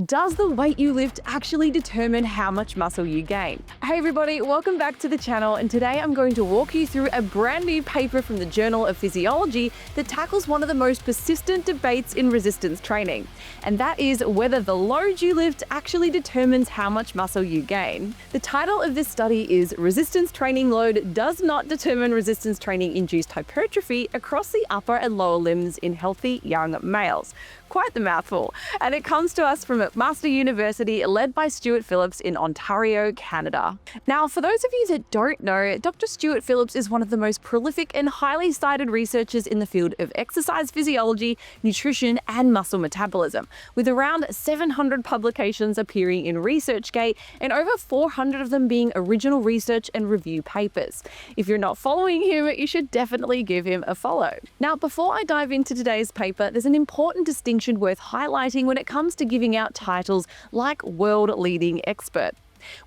Does the weight you lift actually determine how much muscle you gain? Hey everybody, welcome back to the channel, and today I'm going to walk you through a brand new paper from the Journal of Physiology that tackles one of the most persistent debates in resistance training, and that is whether the load you lift actually determines how much muscle you gain. The title of this study is "Resistance Training Load Does Not Determine Resistance Training-Induced Hypertrophy Across the Upper and Lower Limbs in Healthy Young Males." Quite the mouthful. And it comes to us from McMaster University, led by Stuart Phillips in Ontario, Canada. Now, for those of you that don't know, Dr. Stuart Phillips is one of the most prolific and highly cited researchers in the field of exercise physiology, nutrition, and muscle metabolism, with around 700 publications appearing in ResearchGate and over 400 of them being original research and review papers. If you're not following him, you should definitely give him a follow. Now, before I dive into today's paper, there's an important distinction worth highlighting when it comes to giving out titles like world leading expert.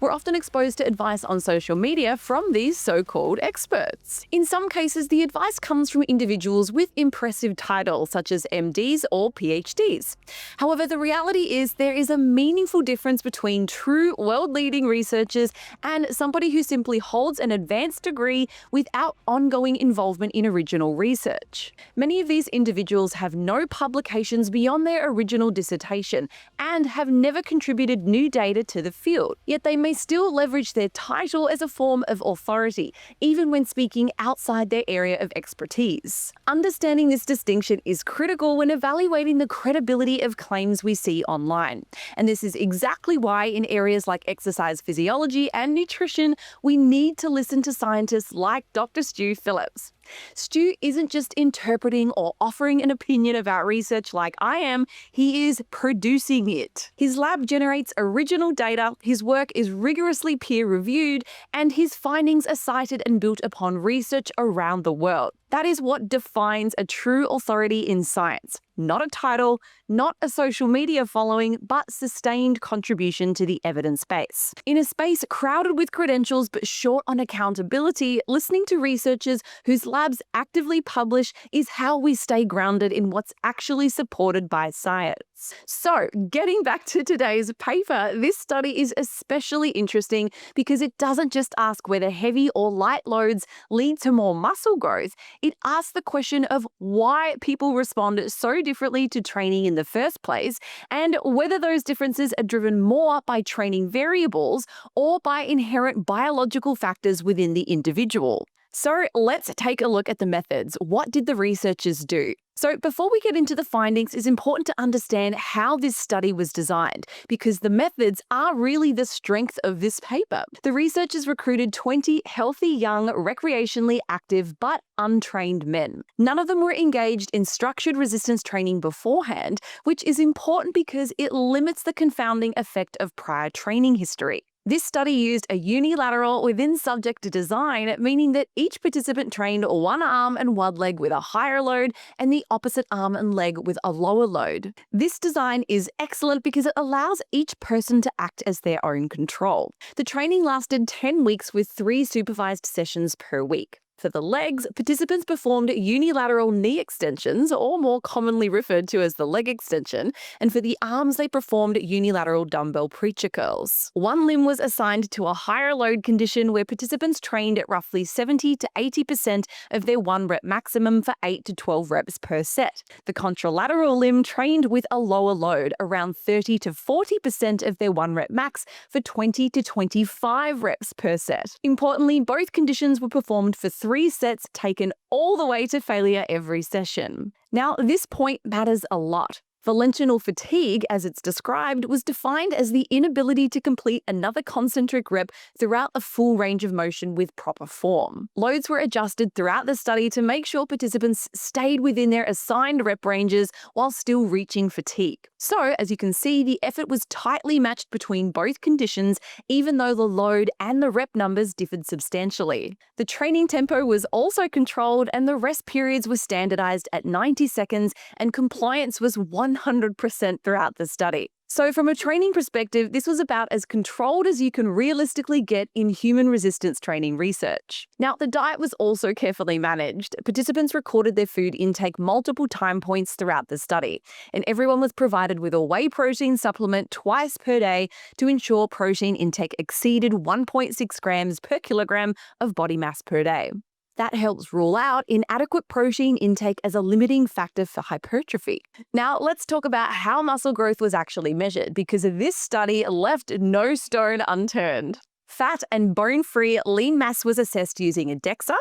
We're often exposed to advice on social media from these so-called experts. In some cases, the advice comes from individuals with impressive titles such as MDs or PhDs. However, the reality is there is a meaningful difference between true world-leading researchers and somebody who simply holds an advanced degree without ongoing involvement in original research. Many of these individuals have no publications beyond their original dissertation and have never contributed new data to the field. Yet they may still leverage their title as a form of authority, even when speaking outside their area of expertise. Understanding this distinction is critical when evaluating the credibility of claims we see online. And this is exactly why in areas like exercise physiology and nutrition, we need to listen to scientists like Dr. Stu Phillips. Stu isn't just interpreting or offering an opinion about research like I am, he is producing it. His lab generates original data, his work is rigorously peer-reviewed, and his findings are cited and built upon research around the world. That is what defines a true authority in science. Not a title, not a social media following, but sustained contribution to the evidence base. In a space crowded with credentials but short on accountability, listening to researchers whose labs actively publish is how we stay grounded in what's actually supported by science. So, getting back to today's paper, this study is especially interesting because it doesn't just ask whether heavy or light loads lead to more muscle growth. It asks the question of why people respond so differently to training in the first place, and whether those differences are driven more by training variables or by inherent biological factors within the individual. So let's take a look at the methods. What did the researchers do? So before we get into the findings, it's important to understand how this study was designed, because the methods are really the strength of this paper. The researchers recruited 20 healthy, young, recreationally active but untrained men. None of them were engaged in structured resistance training beforehand, which is important because it limits the confounding effect of prior training history. This study used a unilateral within-subject design, meaning that each participant trained one arm and one leg with a higher load and the opposite arm and leg with a lower load. This design is excellent because it allows each person to act as their own control. The training lasted 10 weeks with 3 supervised sessions per week. For the legs, participants performed unilateral knee extensions, or more commonly referred to as the leg extension, and for the arms they performed unilateral dumbbell preacher curls. One limb was assigned to a higher load condition where participants trained at roughly 70 to 80% of their 1 rep maximum for 8 to 12 reps per set. The contralateral limb trained with a lower load, around 30 to 40% of their 1 rep max for 20 to 25 reps per set. Importantly, both conditions were performed for 3 sets taken all the way to failure every session. Now, this point matters a lot. Volitional fatigue, as it's described, was defined as the inability to complete another concentric rep throughout a full range of motion with proper form. Loads were adjusted throughout the study to make sure participants stayed within their assigned rep ranges while still reaching fatigue. So, as you can see, the effort was tightly matched between both conditions, even though the load and the rep numbers differed substantially. The training tempo was also controlled, and the rest periods were standardized at 90 seconds, and compliance was 100% throughout the study. So from a training perspective, this was about as controlled as you can realistically get in human resistance training research. Now, the diet was also carefully managed. Participants recorded their food intake multiple time points throughout the study, and everyone was provided with a whey protein supplement twice per day to ensure protein intake exceeded 1.6 grams per kilogram of body mass per day. That helps rule out inadequate protein intake as a limiting factor for hypertrophy. Now, let's talk about how muscle growth was actually measured, because this study left no stone unturned. Fat and bone-free lean mass was assessed using a DEXA.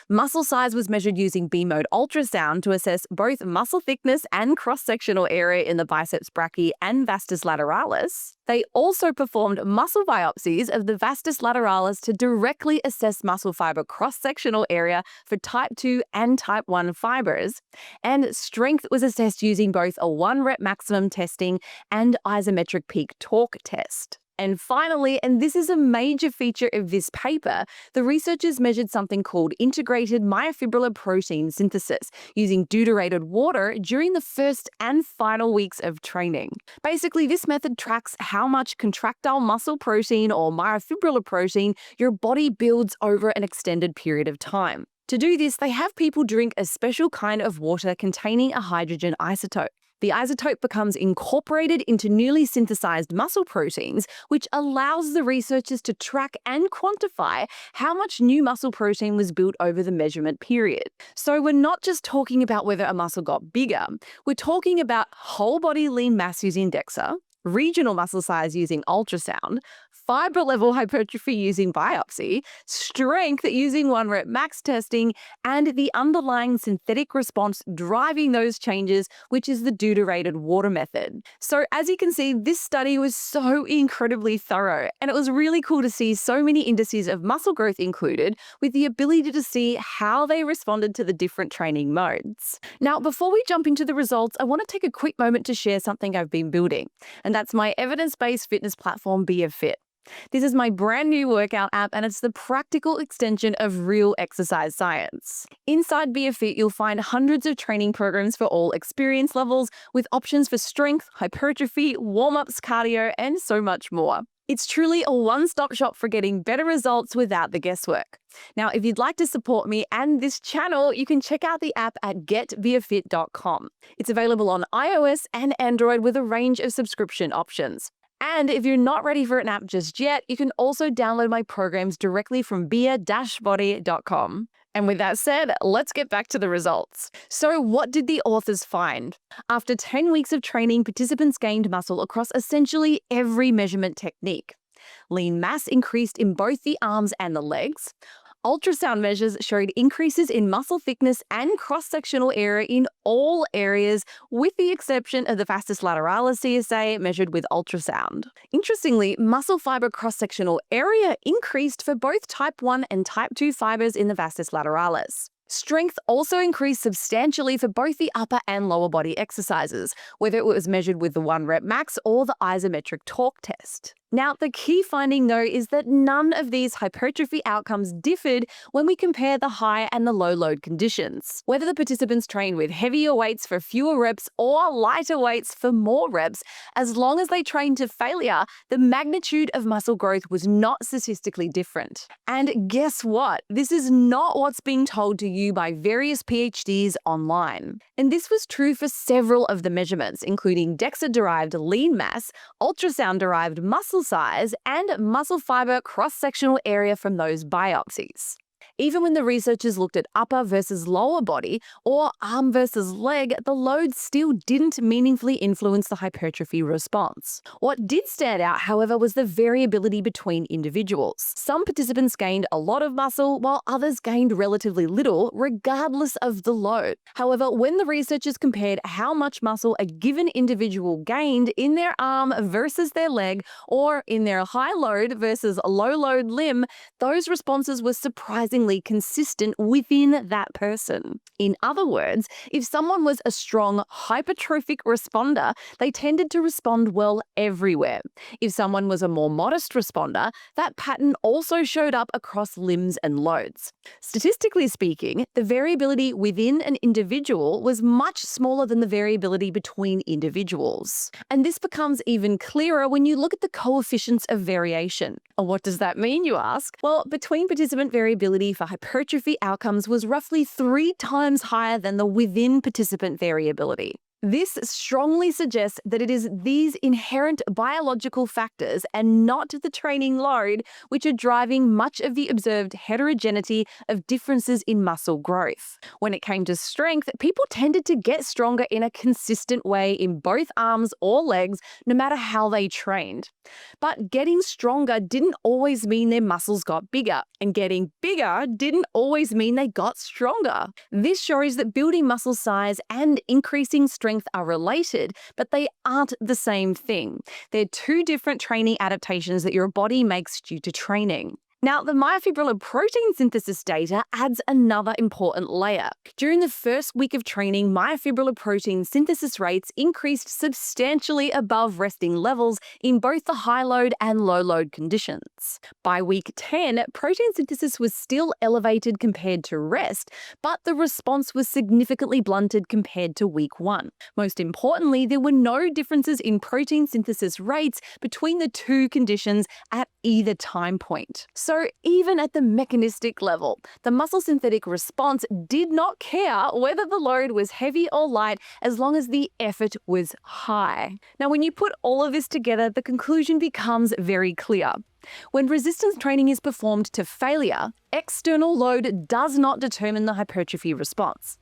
Muscle size was measured using B-mode ultrasound to assess both muscle thickness and cross-sectional area in the biceps brachii and vastus lateralis. They also performed muscle biopsies of the vastus lateralis to directly assess muscle fiber cross-sectional area for type 2 and type 1 fibers. And strength was assessed using both a 1-rep maximum testing and isometric peak torque test. And finally, and this is a major feature of this paper, the researchers measured something called integrated myofibrillar protein synthesis using deuterated water during the first and final weeks of training. Basically, this method tracks how much contractile muscle protein or myofibrillar protein your body builds over an extended period of time. To do this, they have people drink a special kind of water containing a hydrogen isotope. The isotope becomes incorporated into newly synthesized muscle proteins, which allows the researchers to track and quantify how much new muscle protein was built over the measurement period. So we're not just talking about whether a muscle got bigger, we're talking about whole body lean mass using DEXA, regional muscle size using ultrasound, fiber level hypertrophy using biopsy, strength using 1-rep max testing, and the underlying synthetic response driving those changes, which is the deuterated water method. So as you can see, this study was so incredibly thorough, and it was really cool to see so many indices of muscle growth included, with the ability to see how they responded to the different training modes. Now, before we jump into the results, I want to take a quick moment to share something I've been building, and that's my evidence-based fitness platform, Be a Fit. This is my brand new workout app, and it's the practical extension of real exercise science. Inside Be a Fit, you'll find hundreds of training programs for all experience levels, with options for strength, hypertrophy, warm-ups, cardio, and so much more. It's truly a one-stop shop for getting better results without the guesswork. Now, if you'd like to support me and this channel, you can check out the app at getbeafit.com. It's available on iOS and Android with a range of subscription options. And if you're not ready for an app just yet, you can also download my programs directly from bea-body.com. And with that said, let's get back to the results. So what did the authors find? After 10 weeks of training, participants gained muscle across essentially every measurement technique. Lean mass increased in both the arms and the legs. Ultrasound measures showed increases in muscle thickness and cross-sectional area in all areas, with the exception of the vastus lateralis CSA measured with ultrasound. Interestingly, muscle fiber cross-sectional area increased for both type 1 and type 2 fibers in the vastus lateralis. Strength also increased substantially for both the upper and lower body exercises, whether it was measured with the 1-rep max or the isometric torque test. Now, the key finding, though, is that none of these hypertrophy outcomes differed when we compare the high and the low load conditions. Whether the participants trained with heavier weights for fewer reps or lighter weights for more reps, as long as they trained to failure, the magnitude of muscle growth was not statistically different. And guess what? This is not what's being told to you by various PhDs online. And this was true for several of the measurements, including DEXA-derived lean mass, ultrasound-derived muscle size, and muscle fiber cross-sectional area from those biopsies. Even when the researchers looked at upper versus lower body or arm versus leg, the load still didn't meaningfully influence the hypertrophy response. What did stand out, however, was the variability between individuals. Some participants gained a lot of muscle, while others gained relatively little, regardless of the load. However, when the researchers compared how much muscle a given individual gained in their arm versus their leg, or in their high load versus low load limb, those responses were surprisingly surprisingly consistent within that person. In other words, if someone was a strong hypertrophic responder, they tended to respond well everywhere. If someone was a more modest responder, that pattern also showed up across limbs and loads. Statistically speaking, the variability within an individual was much smaller than the variability between individuals. And this becomes even clearer when you look at the coefficients of variation. And what does that mean, you ask? Well, between participant variability for hypertrophy outcomes was roughly 3 times higher than the within participant variability. This strongly suggests that it is these inherent biological factors and not the training load which are driving much of the observed heterogeneity of differences in muscle growth. When it came to strength, people tended to get stronger in a consistent way in both arms or legs, no matter how they trained. But getting stronger didn't always mean their muscles got bigger, and getting bigger didn't always mean they got stronger. This shows that building muscle size and increasing strength are related, but they aren't the same thing. They're two different training adaptations that your body makes due to training. Now, the myofibrillar protein synthesis data adds another important layer. During the first week of training, myofibrillar protein synthesis rates increased substantially above resting levels in both the high load and low load conditions. By week 10, protein synthesis was still elevated compared to rest, but the response was significantly blunted compared to week 1. Most importantly, there were no differences in protein synthesis rates between the two conditions at either time point. So even at the mechanistic level, the muscle synthetic response did not care whether the load was heavy or light as long as the effort was high. Now, when you put all of this together, the conclusion becomes very clear. When resistance training is performed to failure, external load does not determine the hypertrophy response.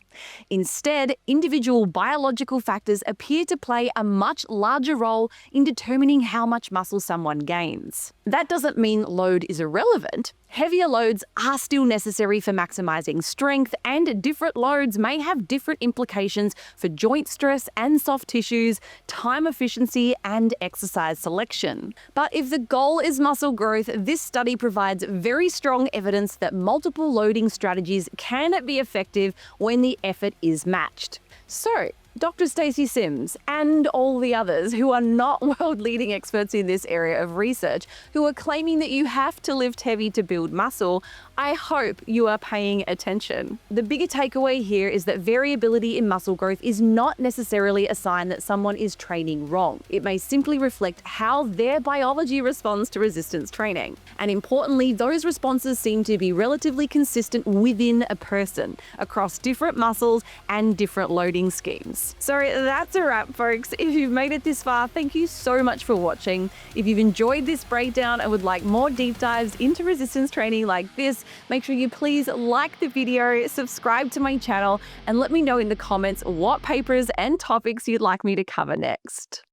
Instead, individual biological factors appear to play a much larger role in determining how much muscle someone gains. That doesn't mean load is irrelevant. Heavier loads are still necessary for maximizing strength, and different loads may have different implications for joint stress and soft tissues, time efficiency, and exercise selection. But if the goal is muscle growth, this study provides very strong evidence that multiple loading strategies can be effective when the effort is matched. So, Dr. Stacey Sims and all the others who are not world-leading experts in this area of research, who are claiming that you have to lift heavy to build muscle, I hope you are paying attention. The bigger takeaway here is that variability in muscle growth is not necessarily a sign that someone is training wrong. It may simply reflect how their biology responds to resistance training. And importantly, those responses seem to be relatively consistent within a person, across different muscles and different loading schemes. So that's a wrap, folks. If you've made it this far, thank you so much for watching. If you've enjoyed this breakdown and would like more deep dives into resistance training like this, make sure you please like the video, subscribe to my channel, and let me know in the comments what papers and topics you'd like me to cover next.